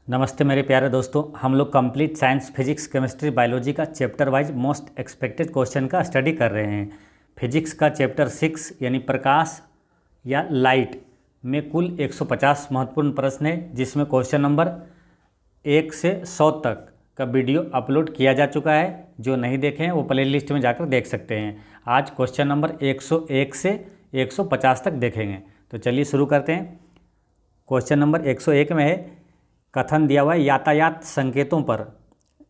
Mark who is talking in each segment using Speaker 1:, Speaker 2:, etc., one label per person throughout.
Speaker 1: नमस्ते मेरे प्यारे दोस्तों। हम लोग complete science physics chemistry biology का chapter wise most expected question का स्टडी कर रहे हैं। फिजिक्स का चैप्टर 6 यानी प्रकाश या लाइट में कुल 150 महत्वपूर्ण प्रश्न है, जिसमें क्वेश्चन नंबर 1 से 100 तक का वीडियो अपलोड किया जा चुका है। जो नहीं देखे हैं वो प्ले लिस्ट में जाकर देख सकते हैं। आज क्वेश्चन नंबर 101 से 150 तक देखेंगे। तो चलिए शुरू करते हैं। क्वेश्चन नंबर 101 में है, कथन दिया हुआ है यातायात संकेतों पर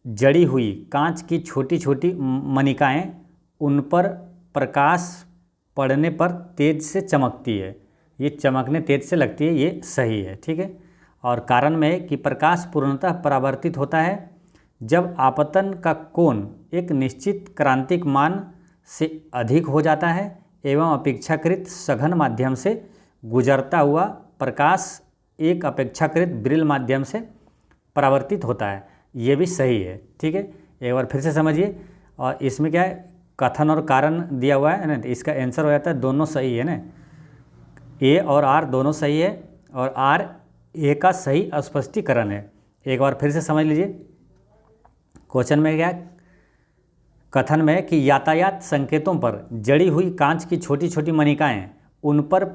Speaker 1: जड़ी हुई कांच की छोटी छोटी मणिकाएँ उन पर प्रकाश पड़ने पर तेज से चमकती है। ये चमकने तेज से लगती है, ये सही है, ठीक है। और कारण में है कि प्रकाश पूर्णतः परावर्तित होता है जब आपतन का कोण एक निश्चित क्रांतिक मान से अधिक हो जाता है एवं अपेक्षाकृत सघन माध्यम से गुजरता हुआ प्रकाश एक अपेक्षाकृत विरल माध्यम से परावर्तित होता है। ये भी सही है, ठीक है। एक बार फिर से समझिए। और इसमें क्या है, कथन और कारण दिया हुआ है ना, तो इसका आंसर हो जाता है दोनों सही है ना। ए और आर दोनों सही है और आर ए का सही स्पष्टीकरण है। एक बार फिर से समझ लीजिए। क्वेश्चन में क्या है, कथन में है कि यातायात संकेतों पर जड़ी हुई कांच की छोटी छोटी मणिकाएँ उन पर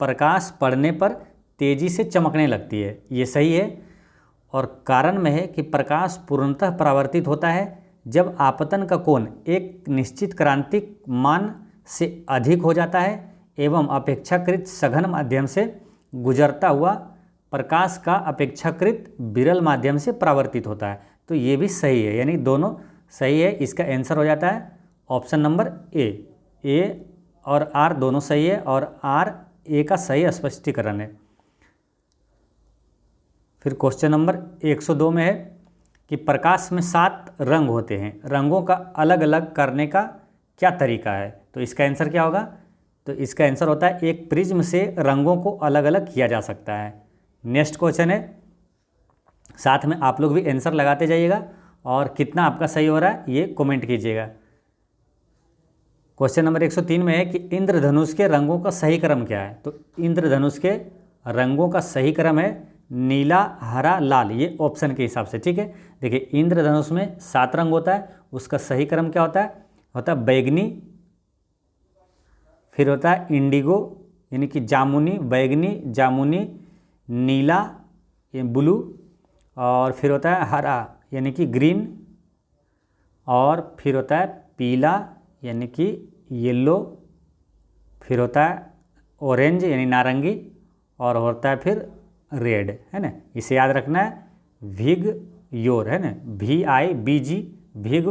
Speaker 1: प्रकाश पड़ने पर तेजी से चमकने लगती है, ये सही है। और कारण में है कि प्रकाश पूर्णतः परावर्तित होता है जब आपतन का कोण एक निश्चित क्रांतिक मान से अधिक हो जाता है एवं अपेक्षाकृत सघन माध्यम से गुजरता हुआ प्रकाश का अपेक्षाकृत विरल माध्यम से परावर्तित होता है। तो ये भी सही है, यानी दोनों सही है। इसका आंसर हो जाता है ऑप्शन नंबर ए और आर दोनों सही है और आर ए का सही स्पष्टीकरण है। फिर क्वेश्चन नंबर 102 में है कि प्रकाश में 7 रंग होते हैं, रंगों का अलग अलग करने का क्या तरीका है। तो इसका आंसर क्या होगा, तो इसका आंसर होता है एक प्रिज्म से रंगों को अलग अलग किया जा सकता है। नेक्स्ट क्वेश्चन है, साथ में आप लोग भी आंसर लगाते जाइएगा और कितना आपका सही हो रहा है ये कमेंट कीजिएगा। क्वेश्चन नंबर 103 में है कि इंद्रधनुष के रंगों का सही क्रम क्या है। तो इंद्रधनुष के रंगों का सही क्रम है नीला, हरा, लाल, ये ऑप्शन के हिसाब से, ठीक है। देखिए इंद्रधनुष में 7 रंग होता है, उसका सही क्रम क्या होता है बैगनी, फिर होता है इंडिगो यानी कि जामुनी, बैगनी, जामुनी, नीला ये ब्लू, और फिर होता है हरा यानी कि ग्रीन, और फिर होता है पीला यानी कि येलो, फिर होता है ऑरेंज यानी नारंगी, और होता है फिर रेड, है ना। इसे याद रखना है, विग योर, है ना, VIBG, विग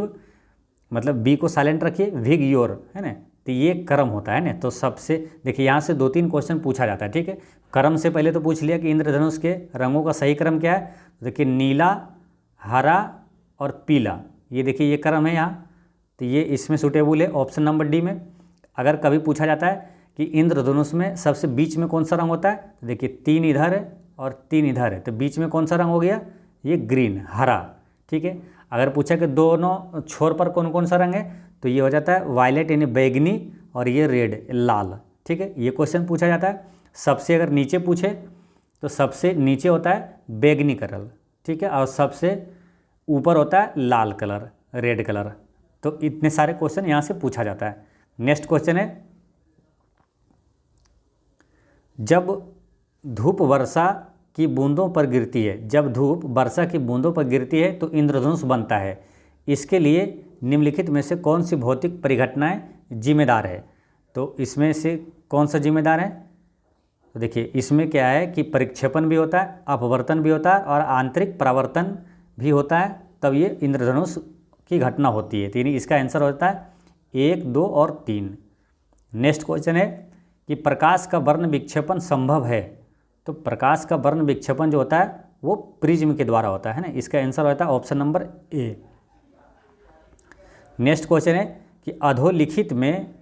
Speaker 1: मतलब बी को साइलेंट रखिए, विग योर, है ना। तो ये क्रम होता है ना। तो सबसे देखिए यहाँ से 2-3 क्वेश्चन पूछा जाता है, ठीक है। क्रम से पहले तो पूछ लिया कि इंद्रधनुष के रंगों का सही क्रम क्या है। तो देखिए नीला, हरा और पीला, ये देखिए ये क्रम है यहाँ। तो ये इसमें सूटेबल है ऑप्शन नंबर डी में। अगर कभी पूछा जाता है कि इंद्रधनुष में सबसे बीच में कौन सा रंग होता है, तो देखिए 3 इधर है और 3 इधर है, तो बीच में कौन सा रंग हो गया, ये ग्रीन, हरा, ठीक है। अगर पूछा कि दोनों छोर पर कौन कौन सा रंग है, तो ये हो जाता है वायलेट यानी बैगनी, और ये रेड लाल, ठीक है। ये क्वेश्चन पूछा जाता है। सबसे अगर नीचे पूछे तो सबसे नीचे होता है बैगनी कलर, ठीक है, और सबसे ऊपर होता है लाल कलर, रेड कलर। तो इतने सारे क्वेश्चन यहाँ से पूछा जाता है। नेक्स्ट क्वेश्चन है, जब धूप वर्षा की बूंदों पर गिरती है, जब धूप वर्षा की बूंदों पर गिरती है तो इंद्रधनुष बनता है। इसके लिए निम्नलिखित में से कौन सी भौतिक परिघटनाएं जिम्मेदार है। तो इसमें से कौन सा जिम्मेदार है, तो देखिए इसमें क्या है कि परिक्षेपण भी होता है, अपवर्तन भी होता है और आंतरिक परावर्तन भी होता है, तब ये इंद्रधनुष की घटना होती है। तो इसका आंसर होता है 1, 2 और 3। नेक्स्ट क्वेश्चन है कि प्रकाश का वर्ण विक्षेपण संभव है। तो प्रकाश का वर्ण विक्षेपण जो होता है वो प्रिज्म के द्वारा होता है ना। इसका आंसर होता है option number A. Next question है कि अधोलिखित में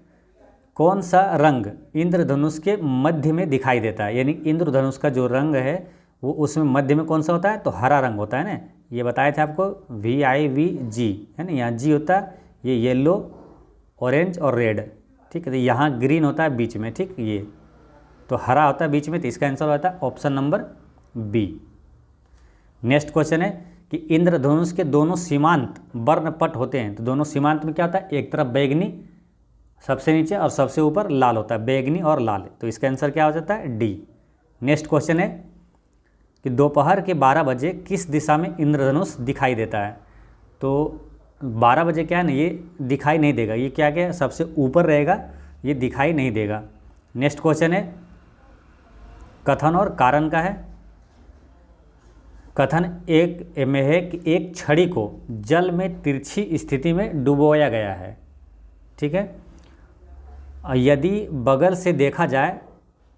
Speaker 1: कौन सा रंग इंद्रधनुष के मध्य में दिखाई देता है, यानी इंद्रधनुष का जो रंग है वो उसमें मध्य में कौन सा होता है, तो हरा रंग होता है ना। ये बताए थे आपको, VIVG, है ना, यहाँ जी होता है, ये येलो, ऑरेंज और रेड, ठीक है। तो यहाँ ग्रीन होता है बीच में, ठीक, ये तो हरा होता है बीच में। तो इसका आंसर होता है option number B. Next question है कि इंद्रधनुष के दोनों सीमांत वर्णपट होते हैं। तो दोनों सीमांत में क्या होता है, एक तरफ बैगनी सबसे नीचे और सबसे ऊपर लाल होता है, बैगनी और लाल। तो इसका आंसर क्या हो जाता है, डी। नेक्स्ट क्वेश्चन है कि दोपहर के 12 बजे किस दिशा में इंद्रधनुष दिखाई देता है। तो 12 बजे क्या है ना, ये दिखाई नहीं देगा, ये क्या क्या सबसे ऊपर रहेगा, ये दिखाई नहीं देगा। नेक्स्ट क्वेश्चन है कथन और कारण का है। कथन एक में है कि एक छड़ी को जल में तिरछी स्थिति में डुबोया गया है, ठीक है। यदि बगल से देखा जाए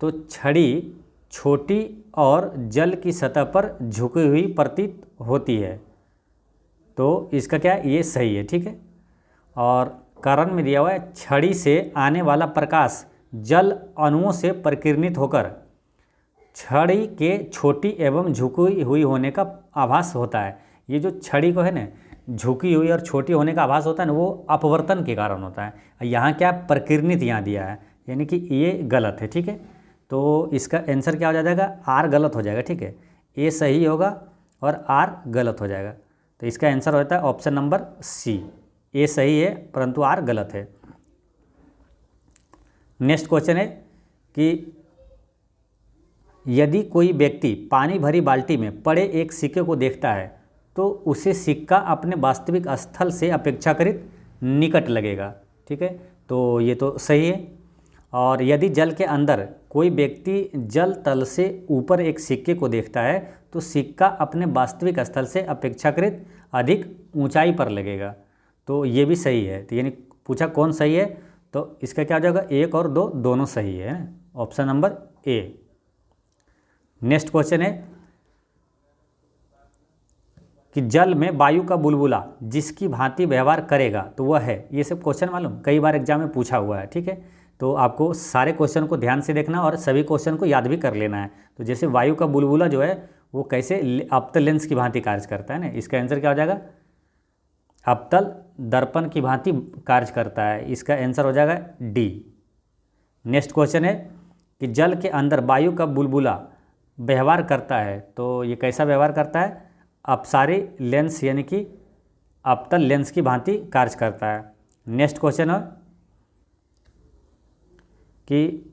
Speaker 1: तो छड़ी छोटी और जल की सतह पर झुकी हुई प्रतीत होती है। तो इसका क्या है, ये सही है, ठीक है। और कारण में दिया हुआ है छड़ी से आने वाला प्रकाश जल अणुओं से परिकिरणित होकर छड़ी के छोटी एवं झुकी हुई होने का आभास होता है। ये जो छड़ी को है ना, झुकी हुई और छोटी होने का आभास होता है ना, वो अपवर्तन के कारण होता है। यहाँ क्या परिकिरणित यहाँ दिया है, यानी कि ये गलत है, ठीक है। तो इसका आंसर क्या हो जाएगा, आर गलत हो जाएगा, ठीक है। ए सही होगा और आर गलत हो जाएगा। तो इसका आंसर होता है ऑप्शन नंबर सी, ए सही है परंतु आर गलत है। नेक्स्ट क्वेश्चन है कि यदि कोई व्यक्ति पानी भरी बाल्टी में पड़े एक सिक्के को देखता है तो उसे सिक्का अपने वास्तविक स्थल से अपेक्षाकृत निकट लगेगा, ठीक है। तो ये तो सही है। और यदि जल के अंदर कोई व्यक्ति जल तल से ऊपर एक सिक्के को देखता है तो सिक्का अपने वास्तविक स्थल से अपेक्षाकृत अधिक ऊंचाई पर लगेगा। तो ये भी सही है। तो यानी पूछा कौन सही है, तो इसका क्या हो जाएगा, 1 और 2 दोनों सही है, option number A. Next question है कि जल में वायु का बुलबुला जिसकी भांति व्यवहार करेगा तो वह है। ये सब क्वेश्चन मालूम कई बार एग्जाम में पूछा हुआ है, ठीक है। तो आपको सारे क्वेश्चन को ध्यान से देखना और सभी क्वेश्चन को याद भी कर लेना है। तो जैसे वायु का बुलबुला जो है वो कैसे अवतल लेंस की भांति कार्य करता है ना, इसका आंसर क्या हो जाएगा, अवतल दर्पण की भांति कार्य करता है। इसका आंसर हो जाएगा डी। नेक्स्ट क्वेश्चन है कि जल के अंदर वायु का बुलबुला व्यवहार करता है तो ये कैसा व्यवहार करता है, अपसारी लेंस यानी कि अवतल लेंस की भांति कार्य करता है। नेक्स्ट क्वेश्चन है कि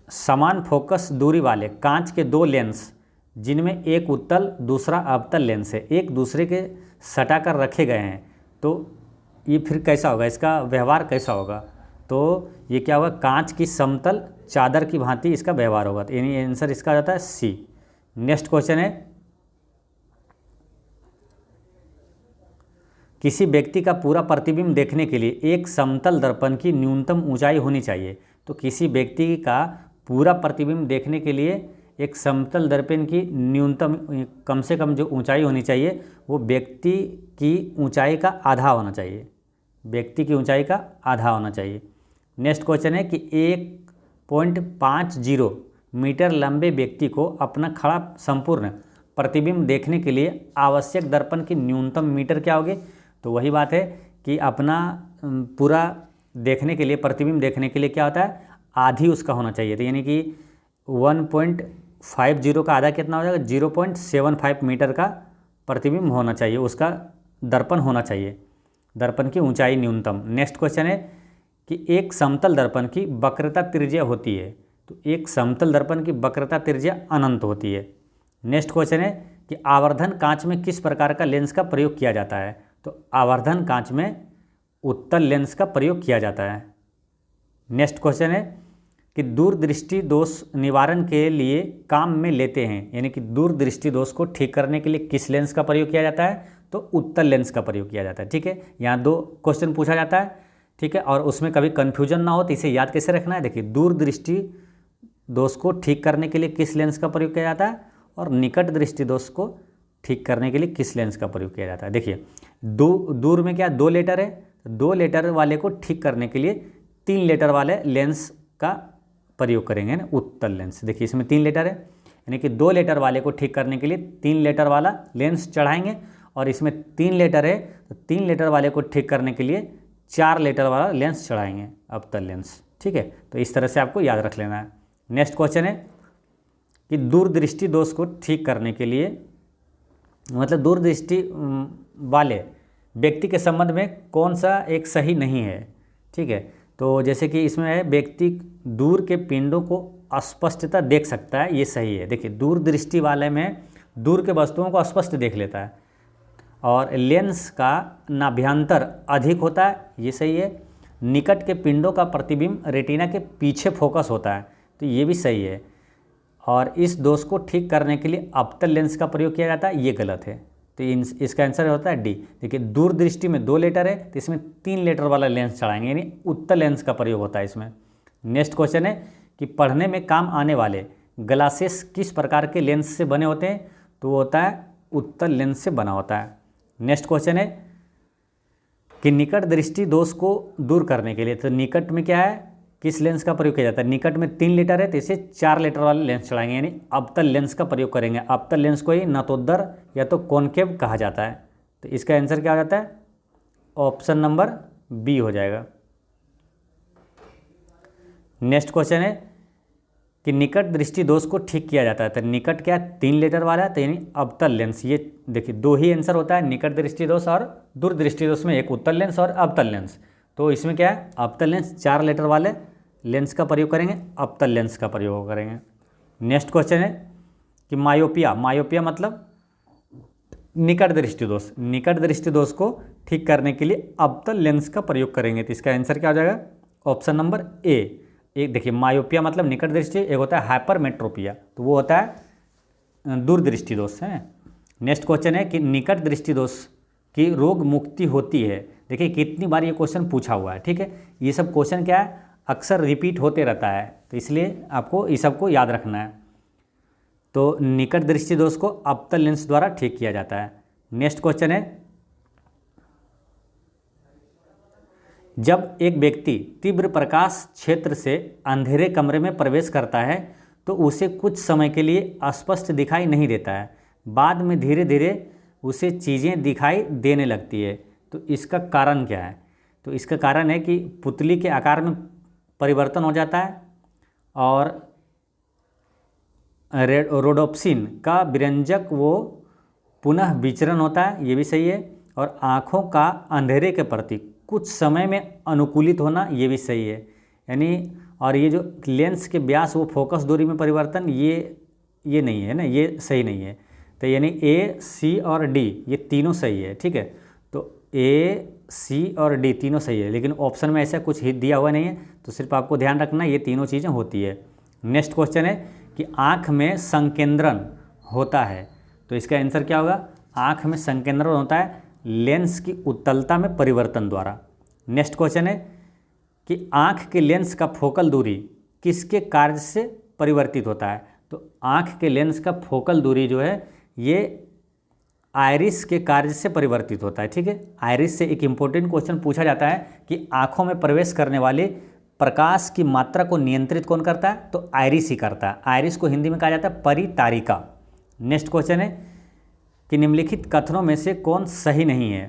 Speaker 1: समान फोकस दूरी वाले कांच के 2 लेंस जिनमें एक उत्तल दूसरा अवतल लेंस है एक दूसरे के सटा कर रखे गए हैं, तो ये फिर कैसा होगा, इसका व्यवहार कैसा होगा। तो ये क्या होगा, कांच की समतल चादर की भांति इसका व्यवहार होगा। तो यानी आंसर इसका जाता है सी। नेक्स्ट क्वेश्चन है किसी व्यक्ति का पूरा प्रतिबिंब देखने के लिए एक समतल दर्पण की न्यूनतम ऊंचाई होनी चाहिए। तो किसी व्यक्ति का पूरा प्रतिबिंब देखने के लिए एक समतल दर्पण की न्यूनतम कम से कम जो ऊंचाई होनी चाहिए वो व्यक्ति की ऊंचाई का आधा होना चाहिए, व्यक्ति की ऊंचाई का आधा होना चाहिए। नेक्स्ट क्वेश्चन है कि 1.50 मीटर लंबे व्यक्ति को अपना खड़ा संपूर्ण प्रतिबिंब देखने के लिए आवश्यक दर्पण की न्यूनतम मीटर क्या होगी। तो वही बात है कि अपना पूरा देखने के लिए, प्रतिबिंब देखने के लिए क्या होता है, आधी उसका होना चाहिए। तो यानी कि 1.50 का आधा कितना हो जाएगा, 0.75 मीटर का प्रतिबिंब होना चाहिए, उसका दर्पण होना चाहिए, दर्पण की ऊंचाई न्यूनतम। नेक्स्ट क्वेश्चन है कि एक समतल दर्पण की वक्रता त्रिज्या होती है। तो एक समतल दर्पण की वक्रता त्रिज्या अनंत होती है। नेक्स्ट क्वेश्चन है कि आवर्धन कांच में किस प्रकार का लेंस का प्रयोग किया जाता है। तो आवर्धन कांच में उत्तल लेंस का प्रयोग किया जाता है। नेक्स्ट क्वेश्चन है कि दूरदृष्टि दोष निवारण के लिए काम में लेते हैं, यानी कि दूरदृष्टि दोष को ठीक करने के लिए किस लेंस का प्रयोग किया जाता है, तो उत्तल लेंस का प्रयोग किया जाता है, ठीक है। यहाँ 2 क्वेश्चन पूछा जाता है, ठीक है, और उसमें कभी कन्फ्यूजन ना हो तो इसे याद कैसे रखना है। देखिए, दूरदृष्टि दोष को ठीक करने के लिए किस लेंस का प्रयोग किया जाता है और निकट दृष्टि दोष को ठीक करने के लिए किस लेंस का प्रयोग किया जाता है। देखिए, दूर में क्या 2 लेटर है, 2 लेटर वाले को ठीक करने के लिए 3 लेटर वाले लेंस का प्रयोग करेंगे ना, उत्तल लेंस। देखिए, इसमें 3 लेटर है, यानी कि 2 लेटर वाले को ठीक करने के लिए 3 लेटर वाला लेंस चढ़ाएंगे, और इसमें 3 लेटर है तो 3 लेटर वाले को ठीक करने के लिए 4 लेटर वाला लेंस चढ़ाएंगे, अवतल लेंस, ठीक है। तो इस तरह से आपको याद रख लेना है। नेक्स्ट क्वेश्चन है कि दूरदृष्टि दोष को ठीक करने के लिए, मतलब दूरदृष्टि वाले व्यक्ति के संबंध में कौन सा एक सही नहीं है। ठीक है, तो जैसे कि इसमें है व्यक्ति दूर के पिंडों को अस्पष्टता देख सकता है, ये सही है। देखिए दूरदृष्टि वाले में दूर के वस्तुओं को स्पष्ट देख लेता है, और लेंस का नाभ्यंतर अधिक होता है, ये सही है। निकट के पिंडों का प्रतिबिंब रेटिना के पीछे फोकस होता है, तो ये भी सही है। और इस दोष को ठीक करने के लिए अवतल लेंस का प्रयोग किया जाता है, ये गलत है। तो इसका आंसर होता है डी। देखिए दूरदृष्टि में 2 लेटर है, तो इसमें 3 लेटर वाला लेंस चढ़ाएंगे, यानी उत्तल लेंस का प्रयोग होता है इसमें। नेक्स्ट क्वेश्चन है कि पढ़ने में काम आने वाले ग्लासेस किस प्रकार के लेंस से बने होते हैं, तो वो होता है उत्तल लेंस से बना होता है। नेक्स्ट क्वेश्चन है कि निकट दृष्टि दोष को दूर करने के लिए, तो निकट में क्या है, किस लेंस का प्रयोग किया जाता है। निकट में 3 लेटर है, तो इसे 4 लेटर वाले लेंस चढ़ाएंगे, यानी अवतल लेंस का प्रयोग करेंगे। अवतल लेंस को ही नतोदर या तो कॉनकेव कहा जाता है। तो इसका आंसर क्या हो जाता है, ऑप्शन नंबर बी हो जाएगा। नेक्स्ट क्वेश्चन है कि निकट दृष्टि दोष को ठीक किया जाता है, तो निकट क्या 3 लेटर वाला है, तो यानी अवतल लेंस। ये देखिए 2 ही आंसर होता है, निकट दृष्टि दोष और दूरदृष्टि दोष में एक उत्तल लेंस और अवतल लेंस। तो इसमें क्या है, अवतल लेंस 4 लेटर वाले लेंस का प्रयोग करेंगे, अवतल लेंस का प्रयोग करेंगे। नेक्स्ट क्वेश्चन है कि मायोपिया, मायोपिया मतलब निकट दृष्टि दोष, निकट दृष्टि दोष को ठीक करने के लिए अवतल लेंस का प्रयोग करेंगे। तो इसका आंसर क्या हो जाएगा, ऑप्शन नंबर ए। एक देखिए मायोपिया मतलब निकट दृष्टि, एक होता है हाइपरमेट्रोपिया, तो वो होता है दूरदृष्टि दोष है। नेक्स्ट क्वेश्चन है कि निकट दृष्टि दोष की रोग मुक्ति होती है। देखिए कितनी बार ये क्वेश्चन पूछा हुआ है, ठीक है। ये सब क्वेश्चन क्या है, अक्सर रिपीट होते रहता है, तो इसलिए आपको ये सबको याद रखना है। तो निकट दृष्टि दोष को अवतल लेंस द्वारा ठीक किया जाता है। नेक्स्ट क्वेश्चन है जब एक व्यक्ति तीव्र प्रकाश क्षेत्र से अंधेरे कमरे में प्रवेश करता है तो उसे कुछ समय के लिए स्पष्ट दिखाई नहीं देता है, बाद में धीरे धीरे उसे चीज़ें दिखाई देने लगती है। तो इसका कारण क्या है, तो इसका कारण है कि पुतली के आकार में परिवर्तन हो जाता है, और रोडोप्सिन का विरंजक वो पुनः विचरण होता है, ये भी सही है। और आँखों का अंधेरे के प्रति कुछ समय में अनुकूलित होना, ये भी सही है। यानी और ये जो लेंस के व्यास वो फोकस दूरी में परिवर्तन, ये नहीं है ना, ये सही नहीं है। तो यानी ए, सी और डी ये तीनों सही है, ठीक है। तो ए, सी और डी तीनों सही है, लेकिन ऑप्शन में ऐसा कुछ ही दिया हुआ नहीं है, तो सिर्फ आपको ध्यान रखना ये तीनों चीज़ें होती है। नेक्स्ट क्वेश्चन है कि आँख में संकेंद्रण होता है, तो इसका आंसर क्या होगा, आँख में संकेंद्रण होता है लेंस की उत्तलता में परिवर्तन द्वारा। नेक्स्ट क्वेश्चन है कि आँख के लेंस का फोकल दूरी किसके कार्य से परिवर्तित होता है। तो आँख के लेंस का फोकल दूरी जो है ये आयरिस के कार्य से परिवर्तित होता है, ठीक है। आयरिस से एक इम्पोर्टेंट क्वेश्चन पूछा जाता है कि आँखों में प्रवेश करने वाले प्रकाश की मात्रा को नियंत्रित कौन करता है, तो आयरिस ही करता है। आयरिस को हिंदी में कहा जाता है परितारिका। नेक्स्ट क्वेश्चन है कि निम्नलिखित कथनों में से कौन सही नहीं है,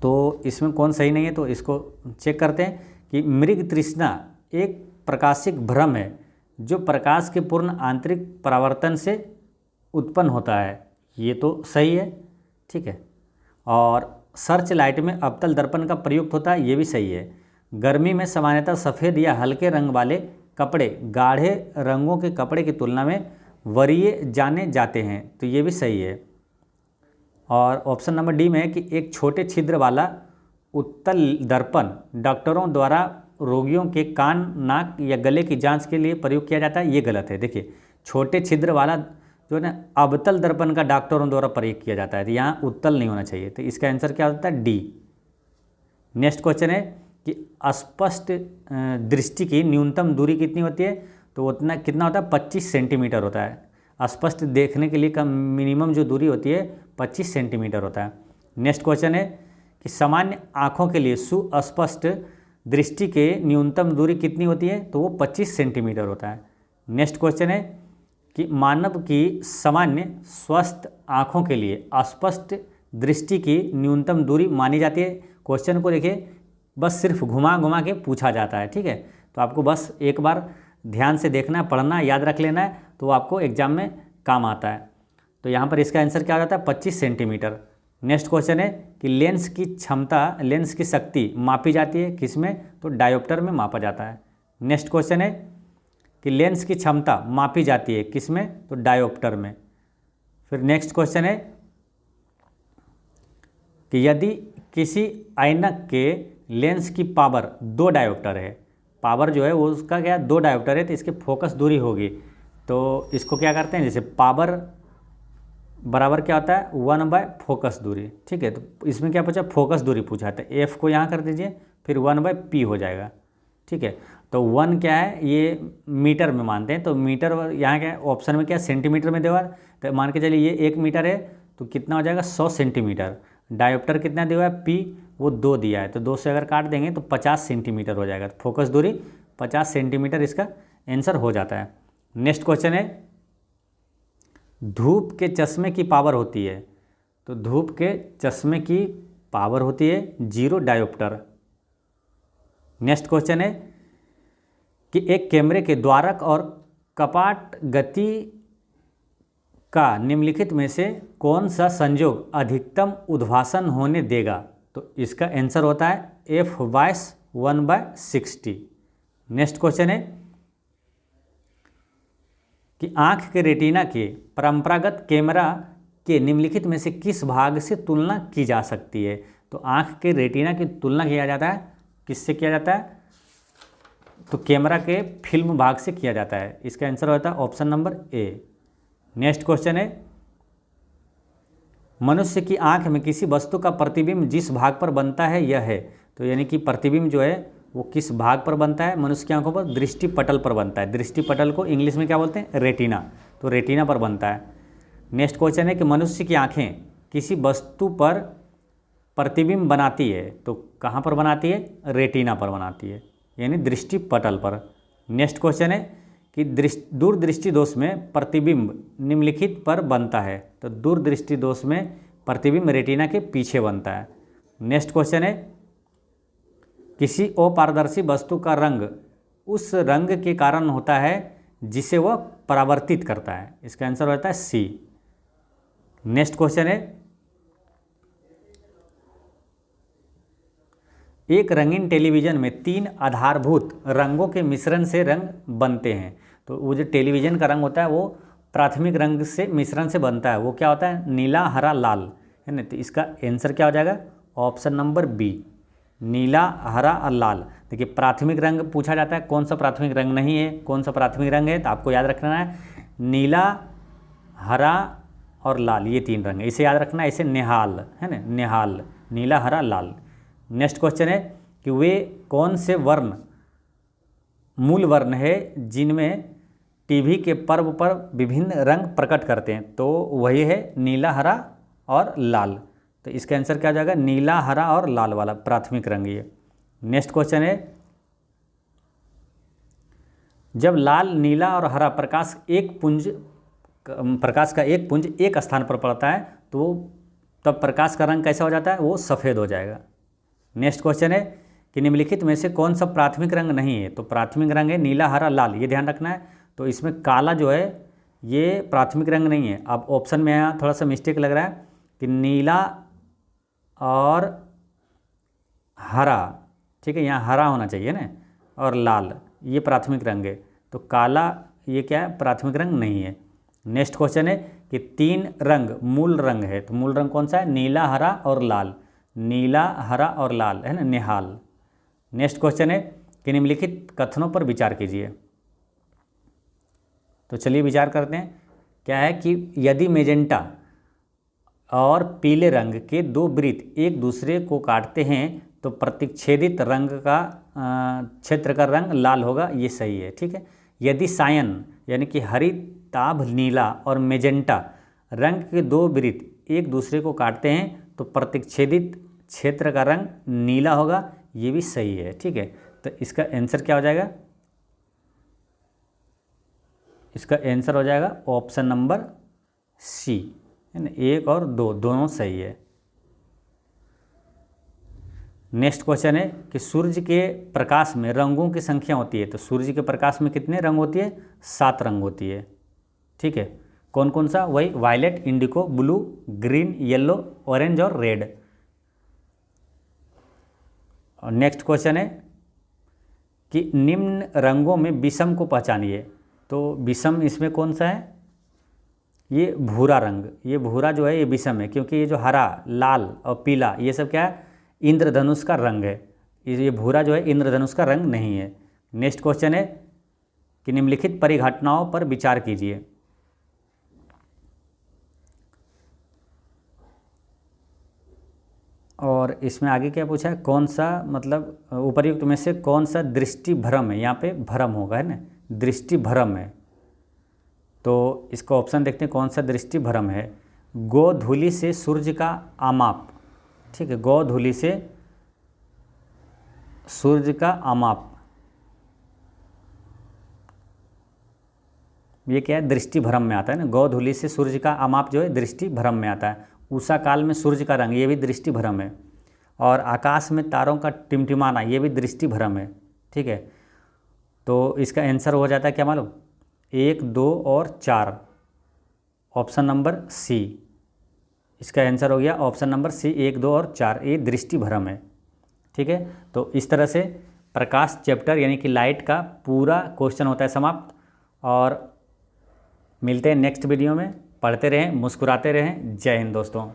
Speaker 1: तो इसमें कौन सही नहीं है, तो इसको चेक करते हैं कि मृग तृष्णा एक प्रकाशिक भ्रम है जो प्रकाश के पूर्ण आंतरिक परावर्तन से उत्पन्न होता है, ये तो सही है, ठीक है। और सर्च लाइट में अवतल दर्पण का प्रयुक्त होता है, ये भी सही है। गर्मी में सामान्यतः सफ़ेद या हल्के रंग वाले कपड़े गाढ़े रंगों के कपड़े की तुलना में वरीय जाने जाते हैं, तो ये भी सही है। और ऑप्शन नंबर डी में है कि एक छोटे छिद्र वाला उत्तल दर्पण डॉक्टरों द्वारा रोगियों के कान, नाक या गले की जांच के लिए प्रयोग किया जाता है, ये गलत है। देखिए छोटे छिद्र वाला जो है ना अवतल दर्पण का डॉक्टरों द्वारा प्रयोग किया जाता है, तो यहाँ उत्तल नहीं होना चाहिए, तो इसका आंसर क्या होता है, डी। नेक्स्ट क्वेश्चन है कि अस्पष्ट दृष्टि की न्यूनतम दूरी कितनी होती है, तो उतना कितना होता है, 25 सेंटीमीटर होता है। अस्पष्ट देखने के लिए का मिनिमम जो दूरी होती है 25 सेंटीमीटर होता है। नेक्स्ट क्वेश्चन है कि सामान्य आँखों के लिए सुस्पष्ट दृष्टि के न्यूनतम दूरी कितनी होती है, तो वो 25 सेंटीमीटर होता है। नेक्स्ट क्वेश्चन है कि मानव की सामान्य स्वस्थ आँखों के लिए अस्पष्ट दृष्टि की न्यूनतम दूरी मानी जाती है। क्वेश्चन को देखिए बस सिर्फ घुमा घुमा के पूछा जाता है, ठीक है। तो आपको बस एक बार ध्यान से देखना है, पढ़ना है, याद रख लेना है, तो आपको एग्जाम में काम आता है। तो यहाँ पर इसका आंसर क्या हो जाता है? 25 सेंटीमीटर। नेक्स्ट क्वेश्चन है कि लेंस की क्षमता, लेंस की शक्ति मापी जाती है किसमें? तो डायोप्टर में मापा जाता है। नेक्स्ट क्वेश्चन है कि लेंस की क्षमता मापी जाती है किसमें? तो डायोप्टर में। फिर नेक्स्ट क्वेश्चन है कि यदि किसी ऐनक के लेंस की पावर 2 डायोप्टर है, पावर जो है वो उसका क्या 2 डायोप्टर है, तो इसकी फोकस दूरी होगी। तो इसको क्या करते हैं, जैसे पावर बराबर क्या होता है 1 बाय फोकस दूरी, ठीक है। तो इसमें क्या पूछा? फोकस दूरी पूछा था। एफ को यहाँ कर दीजिए, फिर 1/p हो जाएगा, ठीक है। तो 1 क्या है, ये मीटर में मानते हैं, तो मीटर यहाँ क्या है, ऑप्शन में क्या सेंटीमीटर में देवा, तो मान के चलिए ये 1 मीटर है, तो कितना हो जाएगा 100 सेंटीमीटर। डायोप्टर कितना दिया है? p वो 2 दिया है, तो 2 से अगर काट देंगे तो 50 सेंटीमीटर हो जाएगा। तो फोकस दूरी 50 सेंटीमीटर इसका आंसर हो जाता है। नेक्स्ट क्वेश्चन है धूप के चश्मे की पावर होती है, तो धूप के चश्मे की पावर होती है 0 डायोप्टर। नेक्स्ट क्वेश्चन है कि एक कैमरे के द्वारक और कपाट गति का निम्नलिखित में से कौन सा संयोग अधिकतम उद्भासन होने देगा? तो इसका आंसर होता है f/1/60। नेक्स्ट क्वेश्चन है कि आँख के रेटिना के परंपरागत कैमरा के निम्नलिखित में से किस भाग से तुलना की जा सकती है? तो आँख के रेटिना की तुलना किया जाता है किससे किया जाता है? तो कैमरा के फिल्म भाग से किया जाता है। इसका आंसर होता है option number A. Next question है मनुष्य की आँख में किसी वस्तु का प्रतिबिंब जिस भाग पर बनता है यह है। तो यानी कि प्रतिबिंब जो है वो किस भाग पर बनता है? मनुष्य की आंखों पर दृष्टि पटल पर बनता है। दृष्टि पटल को इंग्लिश में क्या बोलते हैं? रेटिना। तो रेटिना पर बनता है। नेक्स्ट क्वेश्चन है कि मनुष्य की आंखें किसी वस्तु पर प्रतिबिंब बनाती है, तो कहाँ पर बनाती है? रेटिना पर बनाती है, यानी दृष्टि पटल पर। नेक्स्ट क्वेश्चन है कि दूरदृष्टि दोष में प्रतिबिंब निम्नलिखित पर बनता है, तो दूरदृष्टि दोष में प्रतिबिंब रेटिना के पीछे बनता है। नेक्स्ट क्वेश्चन है किसी अपारदर्शी वस्तु का रंग उस रंग के कारण होता है जिसे वह परावर्तित करता है। इसका आंसर होता है सी। नेक्स्ट क्वेश्चन है एक रंगीन टेलीविजन में 3 आधारभूत रंगों के मिश्रण से रंग बनते हैं। तो वो जो टेलीविजन का रंग होता है वो प्राथमिक रंग से मिश्रण से बनता है। वो क्या होता है? नीला, हरा, लाल, है ना। तो इसका आंसर क्या हो जाएगा? ऑप्शन नंबर बी, नीला, हरा और लाल। देखिए प्राथमिक रंग पूछा जाता है, कौन सा प्राथमिक रंग नहीं है, कौन सा प्राथमिक रंग है, तो आपको याद रखना है नीला, हरा और लाल, ये 3 रंग है, इसे याद रखना है। इसे निहाल, है ना, निहाल, नीला, हरा, लाल। नेक्स्ट क्वेश्चन है कि वे कौन से वर्ण मूल वर्ण है जिनमें टीवी के पर्व पर विभिन्न रंग प्रकट करते हैं? तो वही है नीला, हरा और लाल। तो इसका आंसर क्या हो जाएगा? नीला, हरा और लाल वाला प्राथमिक रंग ये। नेक्स्ट क्वेश्चन है जब लाल, नीला और हरा प्रकाश का एक पुंज एक स्थान पर पड़ता है तो तब प्रकाश का रंग कैसा हो जाता है? वो सफ़ेद हो जाएगा। नेक्स्ट क्वेश्चन है कि निम्नलिखित में से कौन सा प्राथमिक रंग नहीं है? तो प्राथमिक रंग है नीला, हरा, लाल, ये ध्यान रखना है। तो इसमें काला जो है ये प्राथमिक रंग नहीं है। अब ऑप्शन में यहाँ थोड़ा सा मिस्टेक लग रहा है कि नीला और हरा, ठीक है, यहाँ हरा होना चाहिए ना, और लाल ये प्राथमिक रंग है। तो काला ये क्या है? प्राथमिक रंग नहीं है। नेक्स्ट क्वेश्चन है कि 3 रंग मूल रंग है, तो मूल रंग कौन सा है? नीला, हरा और लाल, नीला, हरा और लाल, है ना, निहाल। नेक्स्ट क्वेश्चन है कि निम्नलिखित कथनों पर विचार कीजिए। तो चलिए विचार करते हैं। क्या है कि यदि मेजेंटा और पीले रंग के 2 वृत्त एक दूसरे को काटते हैं तो प्रतिच्छेदित रंग का क्षेत्र का रंग लाल होगा, ये सही है, ठीक है। यदि सायन यानी कि हरिताभ नीला और मेजेंटा रंग के 2 वृत्त एक दूसरे को काटते हैं तो प्रतिच्छेदित क्षेत्र का रंग नीला होगा, ये भी सही है, ठीक है। तो इसका आंसर क्या हो जाएगा? इसका आंसर हो जाएगा ऑप्शन नंबर सी, है ना, 1 और 2 दोनों सही है। नेक्स्ट क्वेश्चन है कि सूर्य के प्रकाश में रंगों की संख्या होती है, तो सूर्य के प्रकाश में कितने रंग होती है? 7 रंग होती है। ठीक है, कौन कौन सा? वही वायलेट, इंडिको, ब्लू, ग्रीन, येलो, ऑरेंज और रेड। और नेक्स्ट क्वेश्चन है कि निम्न रंगों में विषम को पहचानिए, तो विषम इसमें कौन सा है? ये भूरा रंग, ये भूरा जो है ये विषम है, क्योंकि ये जो हरा, लाल और पीला ये सब क्या है? इंद्रधनुष का रंग है। ये भूरा जो है इंद्रधनुष का रंग नहीं है। नेक्स्ट क्वेश्चन है कि निम्नलिखित परिघटनाओं पर विचार कीजिए। और इसमें आगे क्या पूछा है? कौन सा, मतलब उपर्युक्त में से कौन सा दृष्टि भ्रम है? यहाँ पे भ्रम होगा, है ना, दृष्टि भ्रम है। तो इसका ऑप्शन देखते हैं कौन सा दृष्टि भ्रम है। गोधूलि से सूर्य का आमाप। ठीक है, गोधूलि से सूर्य का आमाप, ये क्या है? दृष्टि भ्रम में आता है ना। गोधूलि से सूर्य का आमाप जो है दृष्टि भ्रम में आता है। उषा काल में सूर्य का रंग, ये भी दृष्टि भ्रम है। और आकाश में तारों का टिमटिमाना, ये भी दृष्टि भ्रम है। ठीक है, तो इसका आंसर हो जाता है क्या मालूम? 1, 2 और 4, ऑप्शन नंबर सी। इसका आंसर हो गया ऑप्शन नंबर सी, 1, 2 और 4, ये दृष्टि भ्रम है। ठीक है, तो इस तरह से प्रकाश चैप्टर यानी कि लाइट का पूरा क्वेश्चन होता है समाप्त। और मिलते हैं नेक्स्ट वीडियो में। पढ़ते रहें, मुस्कुराते रहें। जय हिंद दोस्तों।